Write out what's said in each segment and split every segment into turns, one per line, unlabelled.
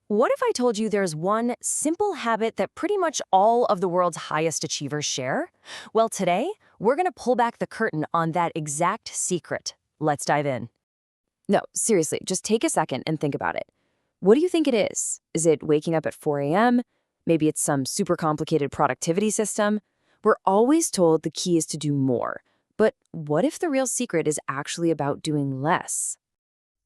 What if I told you there's one simple habit that pretty much all of the world's highest achievers share? Well, today, we're going to pull back the curtain on that exact secret. Let's dive in. No, seriously, just take a second and think about it. What do you think it is? Is it waking up at 4 a.m.? Maybe it's some super complicated productivity system? We're always told the key is to do more. But what if the real secret is actually about doing less?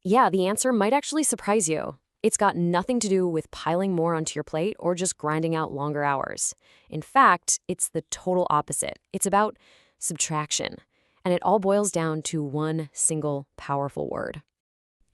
Yeah, the answer might actually surprise you. It's got nothing to do with piling more onto your plate or just grinding out longer hours. In fact, it's the total opposite. It's about subtraction. And it all boils down to one single powerful word.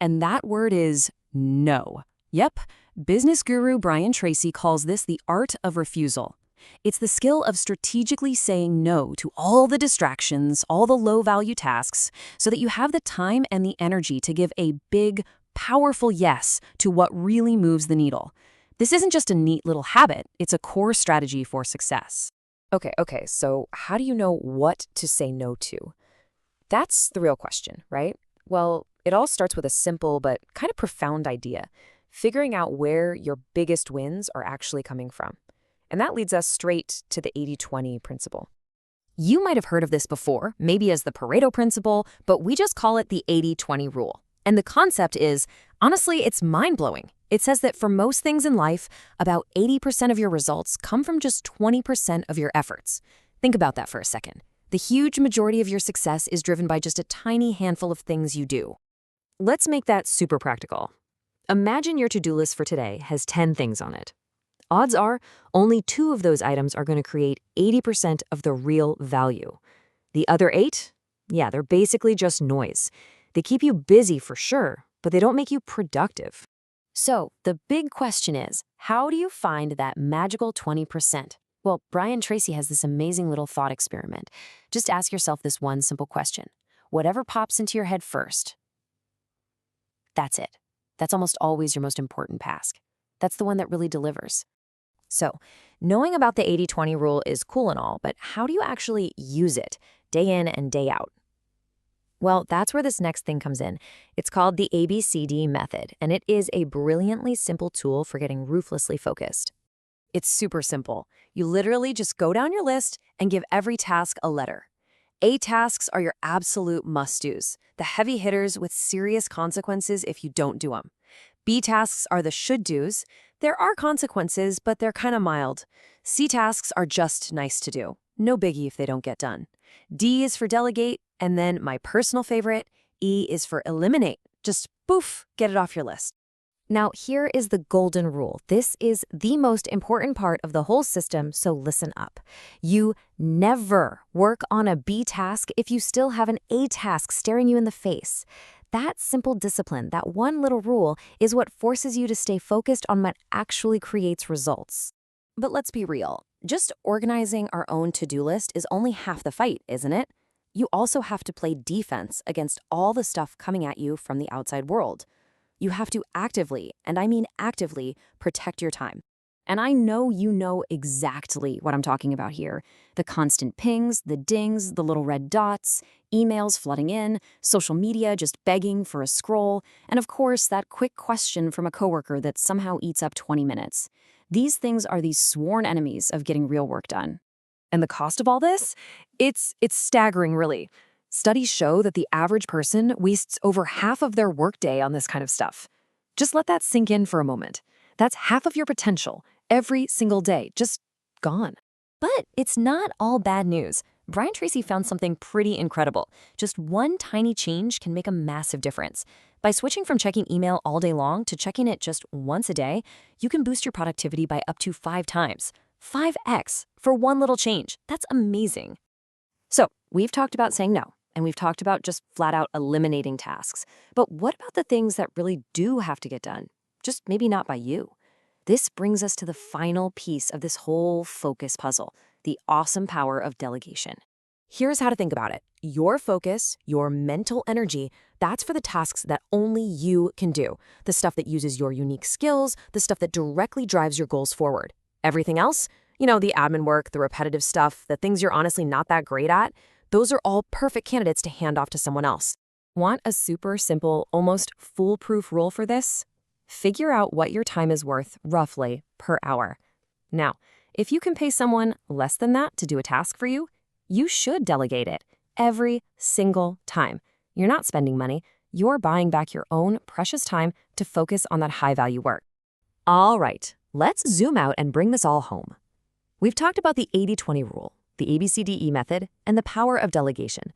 And that word is no. Yep, business guru Brian Tracy calls this the art of refusal. It's the skill of strategically saying no to all the distractions, all the low-value tasks, so that you have the time and the energy to give a big, powerful yes to what really moves the needle. This isn't just a neat little habit, it's a core strategy for success. Okay, so how do you know what to say no to? That's the real question, right? Well, it all starts with a simple but kind of profound idea, figuring out where your biggest wins are actually coming from. And that leads us straight to the 80-20 principle. You might have heard of this before, maybe as the Pareto Principle, but we just call it the 80-20 rule. And the concept is, honestly, it's mind-blowing. It says that for most things in life, about 80% of your results come from just 20% of your efforts. Think about that for a second. The huge majority of your success is driven by just a tiny handful of things you do. Let's make that super practical. Imagine your to-do list for today has 10 things on it. Odds are only 2 of those items are going to create 80% of the real value. The other 8? Yeah, they're basically just noise. They keep you busy for sure, but they don't make you productive. So the big question is, how do you find that magical 20%? Well, Brian Tracy has this amazing little thought experiment. Just ask yourself this one simple question. Whatever pops into your head first, that's it. That's almost always your most important task. That's the one that really delivers. So, knowing about the 80-20 rule is cool and all, but how do you actually use it day in and day out? Well, that's where this next thing comes in. It's called the ABCD method, and it is a brilliantly simple tool for getting ruthlessly focused. It's super simple. You literally just go down your list and give every task a letter. A tasks are your absolute must-dos, the heavy hitters with serious consequences if you don't do them. B tasks are the should-dos. There are consequences, but they're kind of mild. C tasks are just nice to do. No biggie if they don't get done. D is for delegate, and then my personal favorite, E is for eliminate. Just poof, get it off your list. Now, here is the golden rule. This is the most important part of the whole system, so listen up. You never work on a B task if you still have an A task staring you in the face. That simple discipline, that one little rule, is what forces you to stay focused on what actually creates results. But let's be real. Just organizing our own to-do list is only half the fight, isn't it? You also have to play defense against all the stuff coming at you from the outside world. You have to actively, and I mean actively, protect your time. And I know you know exactly what I'm talking about here. The constant pings, the dings, the little red dots, emails flooding in, social media just begging for a scroll, and of course, that quick question from a coworker that somehow eats up 20 minutes. These things are the sworn enemies of getting real work done. And the cost of all this? It's staggering, really. Studies show that the average person wastes over half of their workday on this kind of stuff. Just let that sink in for a moment. That's half of your potential, every single day, just gone. But it's not all bad news. Brian Tracy found something pretty incredible. Just one tiny change can make a massive difference. By switching from checking email all day long to checking it just once a day, you can boost your productivity by up to 5 times. 5x for one little change. That's amazing. So, we've talked about saying no, and we've talked about just flat out eliminating tasks. But what about the things that really do have to get done? Just maybe not by you. This brings us to the final piece of this whole focus puzzle, the awesome power of delegation. Here's how to think about it. Your focus, your mental energy, that's for the tasks that only you can do. The stuff that uses your unique skills, the stuff that directly drives your goals forward. Everything else, the admin work, the repetitive stuff, the things you're honestly not that great at, those are all perfect candidates to hand off to someone else. Want a super simple, almost foolproof rule for this? Figure out what your time is worth, roughly, per hour. Now, if you can pay someone less than that to do a task for you, you should delegate it every single time. You're not spending money, you're buying back your own precious time to focus on that high-value work. All right, let's zoom out and bring this all home. We've talked about the 80-20 rule, the ABCDE method, and the power of delegation.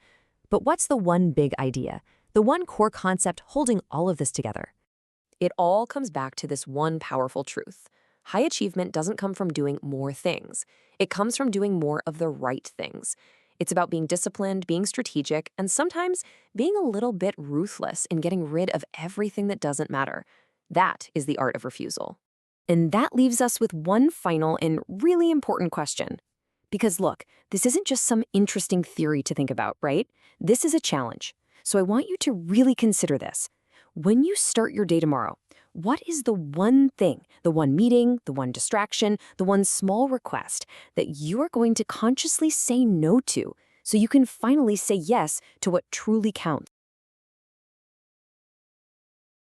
But what's the one big idea, the one core concept holding all of this together? It all comes back to this one powerful truth. High achievement doesn't come from doing more things. It comes from doing more of the right things. It's about being disciplined, being strategic, and sometimes being a little bit ruthless in getting rid of everything that doesn't matter. That is the art of refusal. And that leaves us with one final and really important question. Because look, this isn't just some interesting theory to think about, right? This is a challenge. So I want you to really consider this. When you start your day tomorrow, what is the one thing, the one meeting, the one distraction, the one small request that you are going to consciously say no to so you can finally say yes to what truly counts?